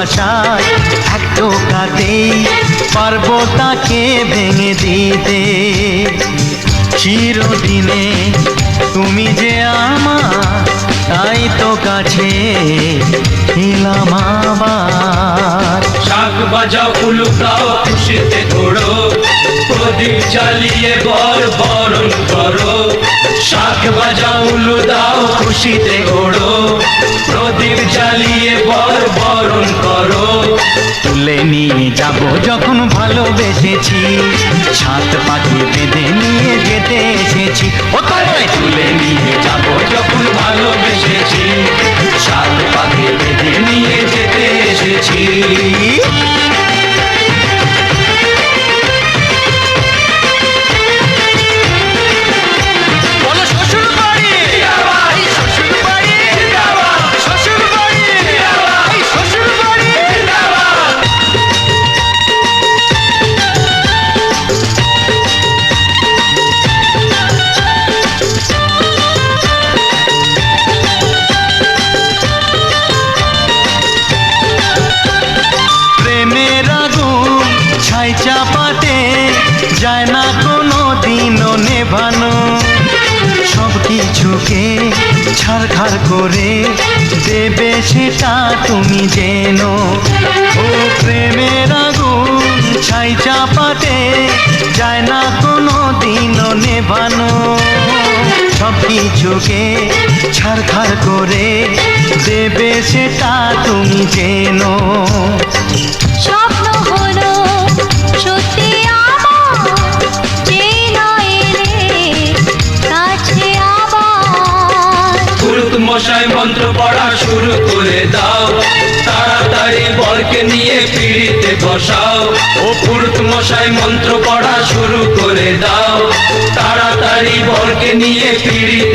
ভালোবাসায় এক টোকাতেই পারবো তাকে ভেঙে দিতে। চিরদিনে তুমি যে আমার, তাই তো কাছে এলাম আবার। শাক বাজাও উলুকাও খুশিতে ঘোড়ো, প্রদীপ জ্বালিয়ে বরণ করো। শাক বাজাও উলু দাও খুশিতে ঘোড়ো, প্রদীপ জ্বালিয়ে বরণ করো। তুলে নিয়ে যাব যখন ভালোবেসেছি, সাত পাখি বেঁধে নিয়ে যেতে এসেছি। ও তোমায় তুলে নিয়ে যাব যখন ভালোবেসেছি, সাত পাখি বেঁধে নিয়ে যেতে এসেছি। ছাই চাপাতে যায় না কোনো দিনও নেভানো, সব কিছুকে ছারখার করে দেবে সেটা তুমি জেনো। ও প্রেমের আগুন ছাই চাপাতে যায় না কোনো দিনও নেভানো, সব কিছুকে ছারখার করে দেবে সেটা তুমি জেনো। স্বপ্ন হলো সত্যি আমার, যে নয় এলে কাছে আবার। পুরুত মশাই মন্ত্র পড়া শুরু করে দাও, তাড়াতাড়ি বরকে নিয়ে পিড়িতে বসাও। ও পুরুত মশাই মন্ত্র পড়া শুরু করে দাও, তাড়াতাড়ি বরকে নিয়ে পিড়িতে